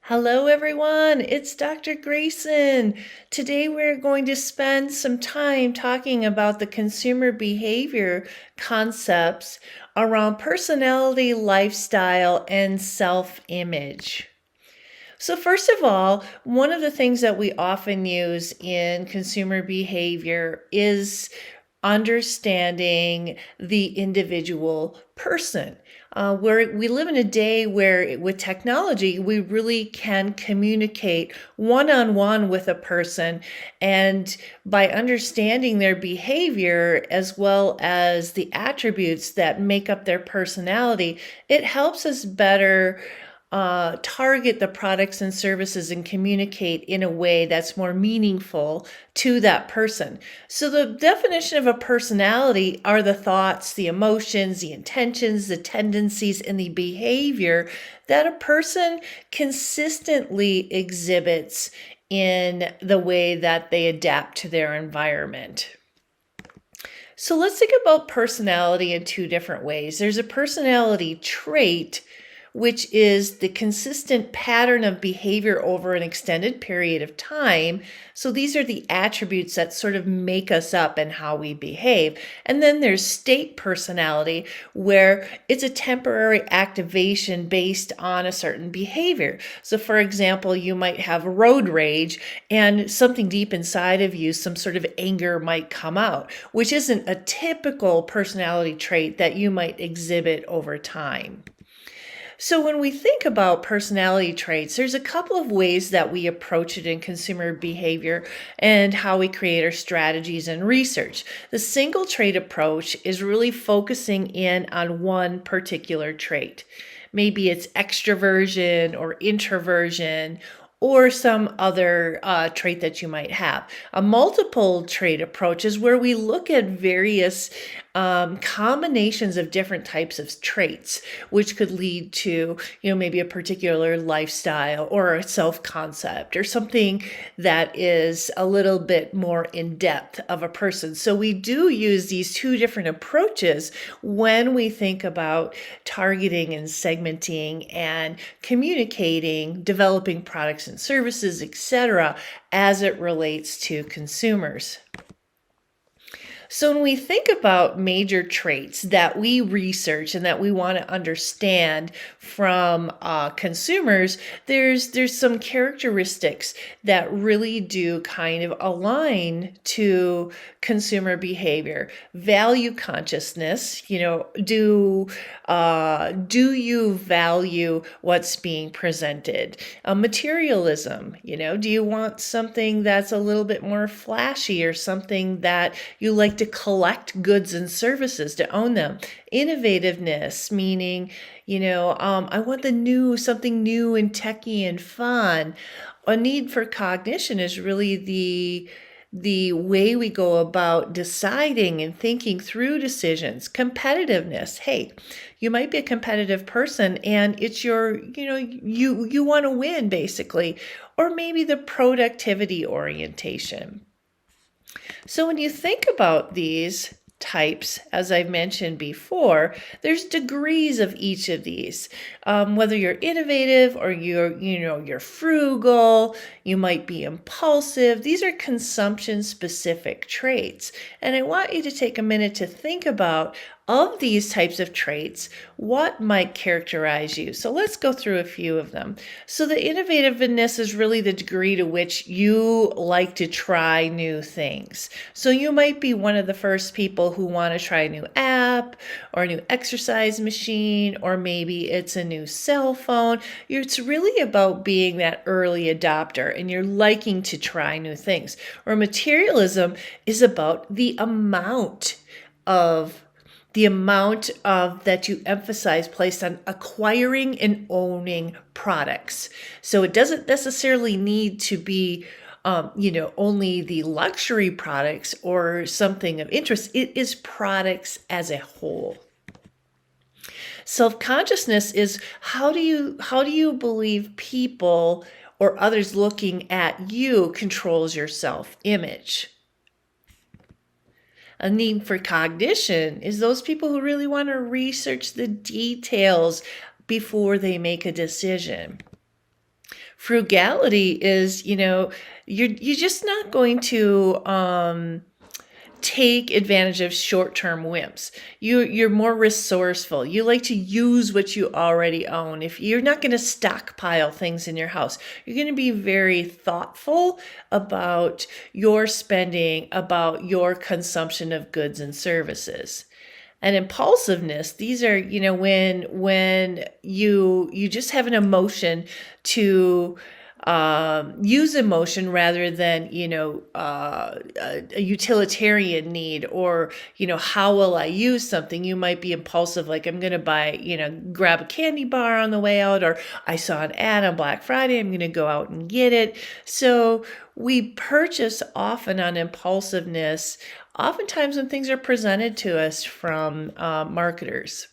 Hello, everyone. It's Dr. Grayson. Today, we're going to spend some time talking about the consumer behavior concepts around personality, lifestyle, and self image. So, first of all, one of the things that we often use in consumer behavior is understanding the individual person. Where we live in a day where, with technology, we really can communicate one on one with a person. And by understanding their behavior as well as the attributes that make up their personality, it helps us better target the products and services and communicate in a way that's more meaningful to that person. So, the definition of a personality are the thoughts, the emotions, the intentions, the tendencies, and the behavior that a person consistently exhibits in the way that they adapt to their environment. So, let's think about personality in two different ways. There's a personality trait, which is the consistent pattern of behavior over an extended period of time. So these are the attributes that sort of make us up and how we behave. And then there's state personality, where it's a temporary activation based on a certain behavior. So for example, you might have road rage and something deep inside of you, some sort of anger might come out, which isn't a typical personality trait that you might exhibit over time. So when we think about personality traits, there's a couple of ways that we approach it in consumer behavior and how we create our strategies and research. The single trait approach is really focusing in on one particular trait. Maybe it's extroversion or introversion or some other trait that you might have. A multiple trait approach is where we look at various combinations of different types of traits, which could lead to, maybe a particular lifestyle or a self-concept or something that is a little bit more in depth of a person. So we do use these two different approaches when we think about targeting and segmenting and communicating, developing products and services, etc., as it relates to consumers. So when we think about major traits that we research and that we want to understand from consumers, there's some characteristics that really do kind of align to consumer behavior. Value consciousness, do you value what's being presented? Materialism, do you want something that's a little bit more flashy or something that you like to collect goods and services to own them? Innovativeness, meaning, I want something new and techy and fun. A need for cognition is really the way we go about deciding and thinking through decisions. Competitiveness. Hey, you might be a competitive person and it's you want to win basically, or maybe the productivity orientation. So when you think about these types, as I've mentioned before, there's degrees of each of these. Whether you're innovative or you're frugal, you might be impulsive. These are consumption-specific traits. And I want you to take a minute to think about, of these types of traits, what might characterize you. So let's go through a few of them. So the innovativeness is really the degree to which you like to try new things. So you might be one of the first people who want to try a new app or a new exercise machine, or maybe it's a new cell phone. It's really about being that early adopter and you're liking to try new things. Or materialism is about the amount of that you emphasize placed on acquiring and owning products. So it doesn't necessarily need to be only the luxury products or something of interest. It is products as a whole. Self-consciousness is how do you believe people or others looking at you controls your self-image. A need for cognition is those people who really want to research the details before they make a decision. Frugality is, you're just not going to take advantage of short-term whims. You're more resourceful. You like to use what you already own. If you're not going to stockpile things in your house, you're going to be very thoughtful about your spending, about your consumption of goods and services. And impulsiveness, these are, when you just have an emotion to use emotion rather than, a utilitarian need, or, how will I use something? You might be impulsive, like I'm going to buy, grab a candy bar on the way out, or I saw an ad on Black Friday, I'm going to go out and get it. So we purchase often on impulsiveness, oftentimes when things are presented to us from marketers.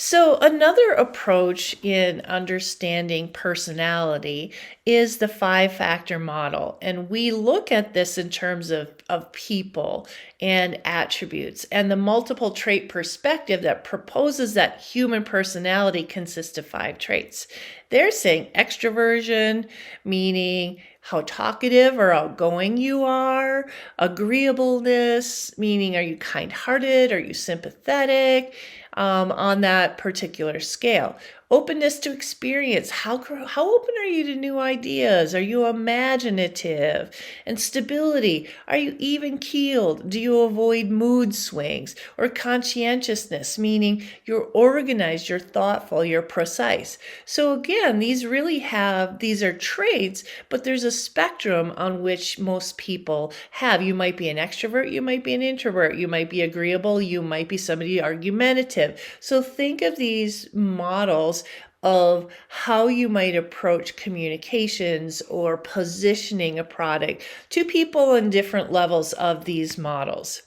So another approach in understanding personality is the 5-factor model. And we look at this in terms of people and attributes, and the multiple trait perspective that proposes that human personality consists of 5 traits. They're saying extroversion, meaning how talkative or outgoing you are, agreeableness, meaning are you kind-hearted, are you sympathetic, on that particular scale. Openness to experience. How open are you to new ideas? Are you imaginative? And stability. Are you even-keeled? Do you avoid mood swings? Or conscientiousness, meaning you're organized, you're thoughtful, you're precise. So again, these are traits, but there's a spectrum on which most people have. You might be an extrovert, you might be an introvert, you might be agreeable, you might be somebody argumentative. So think of these models of how you might approach communications or positioning a product to people in different levels of these models.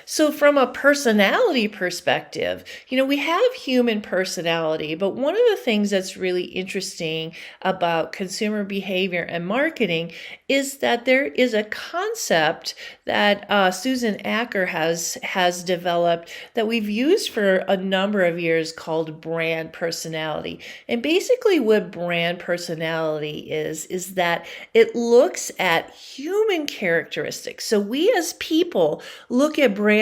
So from a personality perspective, we have human personality, but one of the things that's really interesting about consumer behavior and marketing is that there is a concept that Susan Acker has developed that we've used for a number of years called brand personality. And basically what brand personality is that it looks at human characteristics. So we as people look at brands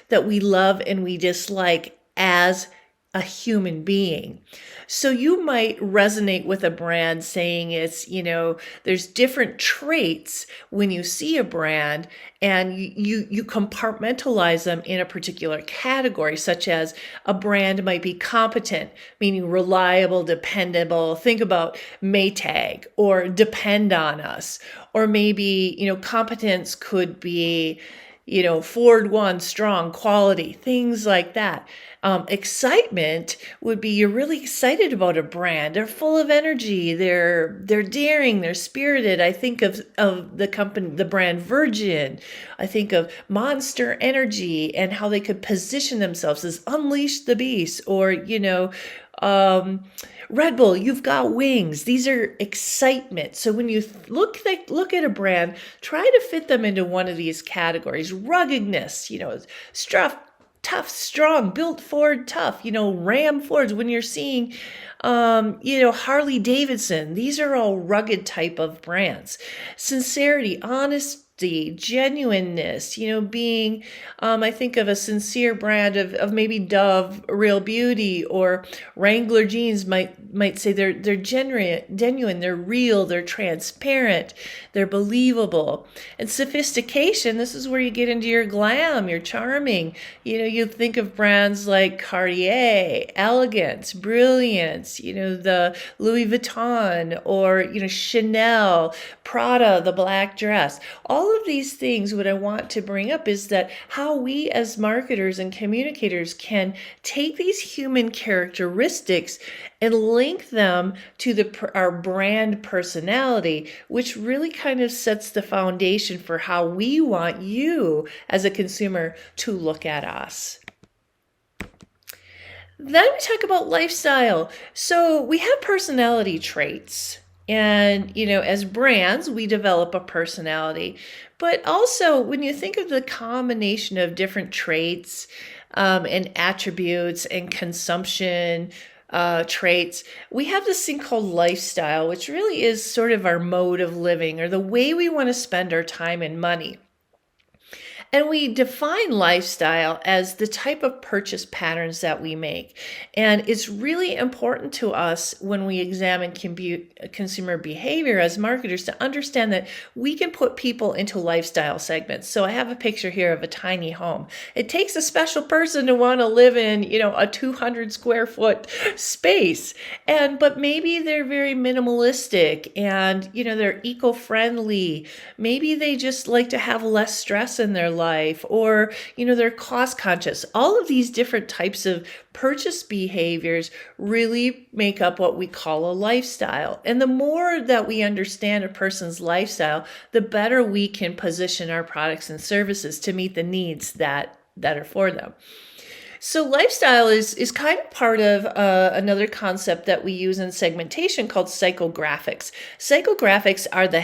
that we love and we dislike as a human being. So you might resonate with a brand saying it's, there's different traits when you see a brand, and you compartmentalize them in a particular category, such as a brand might be competent, meaning reliable, dependable. Think about Maytag or Depend on Us, or maybe, competence could be, Ford One, strong, quality, things like that. Excitement would be you're really excited about a brand. They're full of energy. They're daring. They're spirited. I think of the company, the brand Virgin. I think of Monster Energy and how they could position themselves as Unleash the Beast, or Red Bull, You've Got Wings. These are excitement. So when you look at a brand, try to fit them into one of these categories. Ruggedness, tough, strong, built Ford tough, Ram Fords. When you're seeing, Harley Davidson, these are all rugged type of brands. Sincerity, honesty, genuineness, being, I think of a sincere brand of maybe Dove Real Beauty, or Wrangler jeans might say they're genuine, they're real, they're transparent, they're believable. And sophistication, this is where you get into your glam, you're charming. You think of brands like Cartier, elegance, brilliance, the Louis Vuitton, or, Chanel, Prada, the black dress. All of these things, what I want to bring up is that how we as marketers and communicators can take these human characteristics and link them to our brand personality, which really kind of sets the foundation for how we want you as a consumer to look at us. Then we talk about lifestyle. So we have personality traits. And, as brands, we develop a personality. But also, when you think of the combination of different traits and attributes and consumption traits, we have this thing called lifestyle, which really is sort of our mode of living or the way we want to spend our time and money. And we define lifestyle as the type of purchase patterns that we make. And it's really important to us when we examine consumer behavior as marketers to understand that we can put people into lifestyle segments. So I have a picture here of a tiny home. It takes a special person to want to live in, a 200 square foot space. But maybe they're very minimalistic and, they're eco-friendly. Maybe they just like to have less stress in their life, or they're cost conscious. All of these different types of purchase behaviors really make up what we call a lifestyle. And the more that we understand a person's lifestyle, the better we can position our products and services to meet the needs that are for them. So lifestyle is kind of part of another concept that we use in segmentation called psychographics. Psychographics are the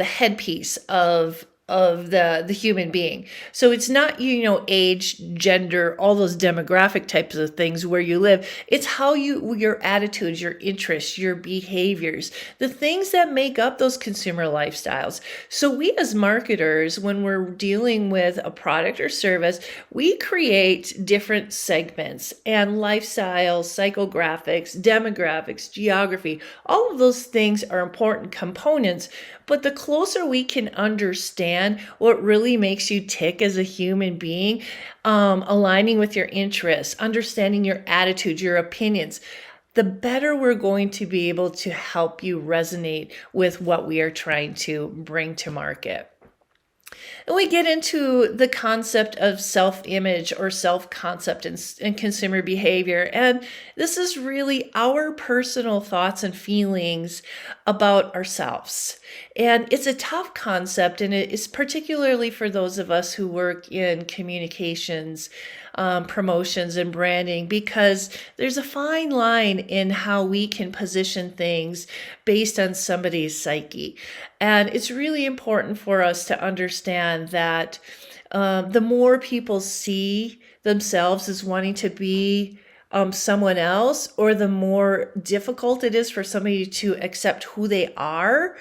headpiece of the human being. So it's not, age, gender, all those demographic types of things where you live. It's how your attitudes, your interests, your behaviors, the things that make up those consumer lifestyles. So we as marketers, when we're dealing with a product or service, we create different segments and lifestyles, psychographics, demographics, geography. All of those things are important components. But the closer we can understand what really makes you tick as a human being, aligning with your interests, understanding your attitudes, your opinions, the better we're going to be able to help you resonate with what we are trying to bring to market. And we get into the concept of self-image or self-concept in consumer behavior. And this is really our personal thoughts and feelings about ourselves. And it's a tough concept, and it is particularly for those of us who work in communications, promotions, and branding, because there's a fine line in how we can position things based on somebody's psyche. And it's really important for us to understand that the more people see themselves as wanting to be someone else, or the more difficult it is for somebody to accept who they are,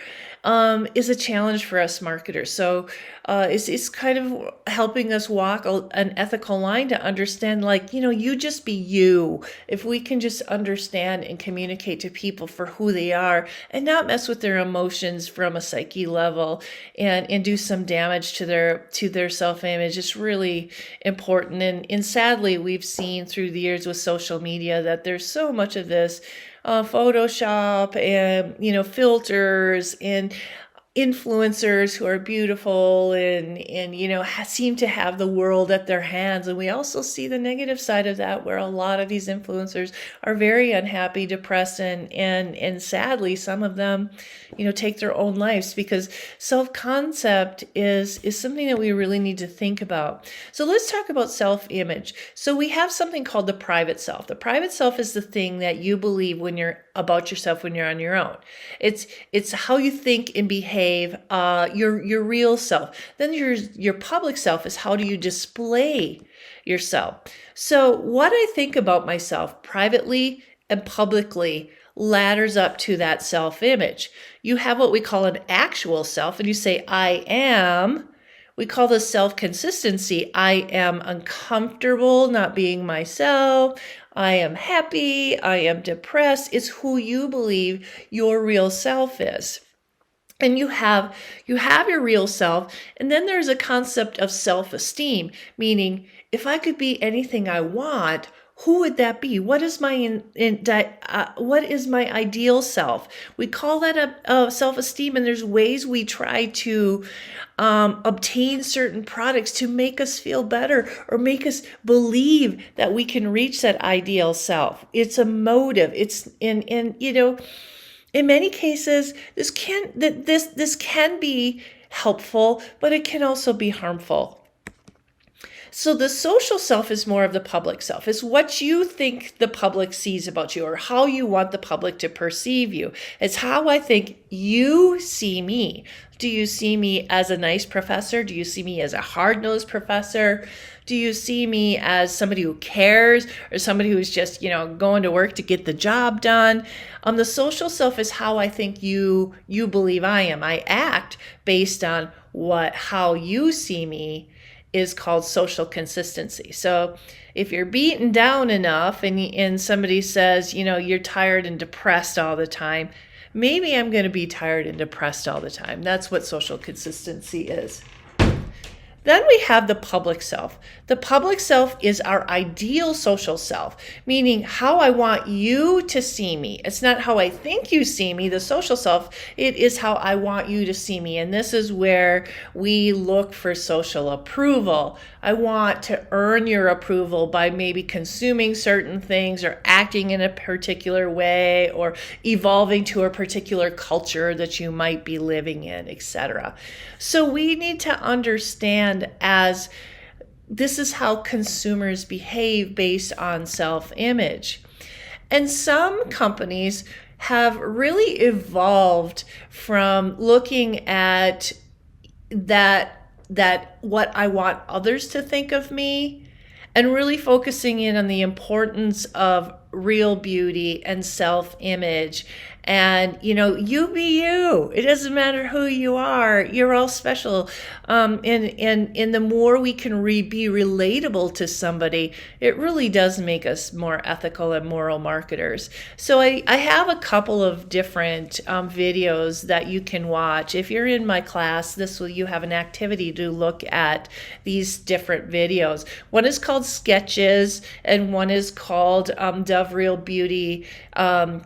is a challenge for us marketers. So it's kind of helping us walk an ethical line to understand, you just be you. If we can just understand and communicate to people for who they are and not mess with their emotions from a psyche level and do some damage to their self-image, it's really important. And sadly, we've seen through the years with social media that there's so much of this Photoshop and, filters and influencers who are beautiful and seem to have the world at their hands. And we also see the negative side of that, where a lot of these influencers are very unhappy, depressed, and sadly, some of them, take their own lives, because self-concept is something that we really need to think about. So let's talk about self-image. So we have something called the private self. The private self is the thing that you believe about yourself when you're on your own. It's how you think and behave, your real self. Then your public self is how do you display yourself. So what I think about myself privately and publicly ladders up to that self-image. You have what we call an actual self, and you say, I am. We call this self-consistency. I am uncomfortable not being myself. I am happy. I am depressed. It's who you believe your real self is. And you have your real self. And then there's a concept of self-esteem, meaning if I could be anything I want, who would that be? What is my what is my ideal self? We call that a self-esteem, and there's ways we try to obtain certain products to make us feel better or make us believe that we can reach that ideal self. It's a motive. It's in many cases this can be helpful, but it can also be harmful. So the social self is more of the public self. It's what you think the public sees about you or how you want the public to perceive you. It's how I think you see me. Do you see me as a nice professor? Do you see me as a hard-nosed professor? Do you see me as somebody who cares, or somebody who's just, going to work to get the job done? The social self is how I think you believe I am. I act based on how you see me is called social consistency. So if you're beaten down enough and somebody says, you're tired and depressed all the time, maybe I'm going to be tired and depressed all the time. That's what social consistency is. Then we have the public self. The public self is our ideal social self, meaning how I want you to see me. It's not how I think you see me, the social self. It is how I want you to see me. And this is where we look for social approval. I want to earn your approval by maybe consuming certain things or acting in a particular way or evolving to a particular culture that you might be living in, etc. So we need to understand as this is how consumers behave based on self-image. And some companies have really evolved from looking at that what I want others to think of me and really focusing in on the importance of real beauty and self-image. And, you be you. It doesn't matter who you are. You're all special. And the more we can be relatable to somebody, it really does make us more ethical and moral marketers. So I have a couple of different videos that you can watch. If you're in my class, you have an activity to look at these different videos. One is called Sketches, and one is called Dove Real Beauty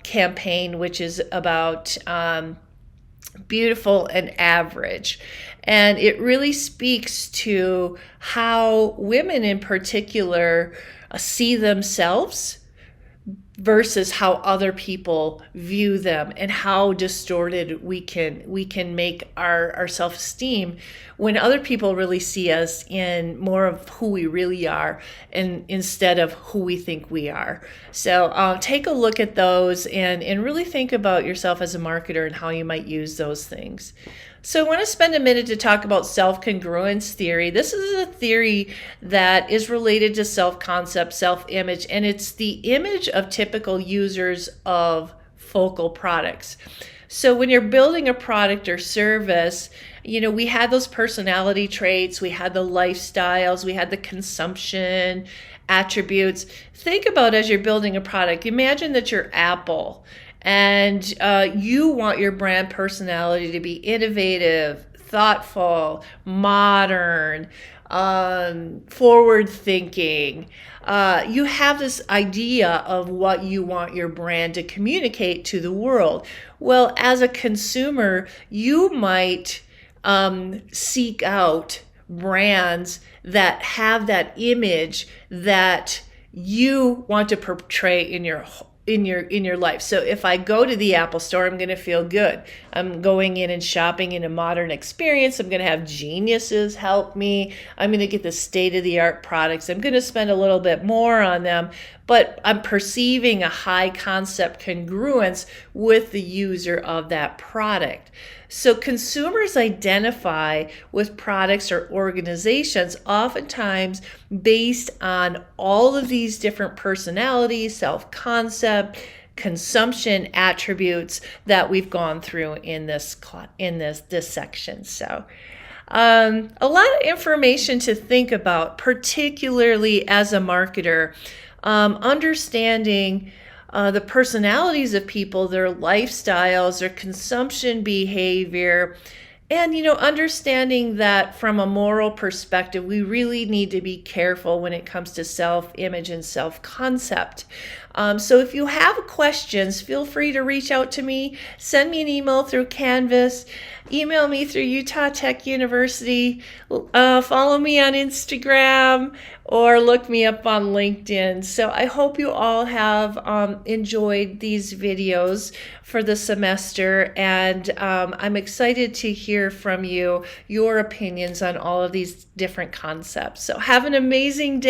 campaign, which is about beautiful and average. And it really speaks to how women in particular see themselves versus how other people view them, and how distorted we can make our self-esteem when other people really see us in more of who we really are and instead of who we think we are. So take a look at those and really think about yourself as a marketer and how you might use those things. So I want to spend a minute to talk about self-congruence theory. This is a theory that is related to self-concept, self-image, and it's the image of typical users of focal products. So when you're building a product or service, we had those personality traits, we had the lifestyles, we had the consumption attributes. Think about as you're building a product, imagine that you're Apple. And you want your brand personality to be innovative, thoughtful, modern, forward-thinking. You have this idea of what you want your brand to communicate to the world. Well, as a consumer, you might seek out brands that have that image that you want to portray in your life. So if I go to the Apple store, I'm going to feel good. I'm going in and shopping in a modern experience. I'm going to have geniuses help me. I'm going to get the state-of-the-art products. I'm going to spend a little bit more on them, but I'm perceiving a high concept congruence with the user of that product. So consumers identify with products or organizations oftentimes based on all of these different personalities, self-concept, consumption attributes that we've gone through in this section. So a lot of information to think about, particularly as a marketer, understanding the personalities of people, their lifestyles, their consumption behavior, and, understanding that from a moral perspective, we really need to be careful when it comes to self-image and self-concept. So if you have questions, feel free to reach out to me. Send me an email through Canvas. Email me through Utah Tech University. Follow me on Instagram or look me up on LinkedIn. So I hope you all have enjoyed these videos for the semester, and I'm excited to hear from you, your opinions on all of these different concepts. So have an amazing day.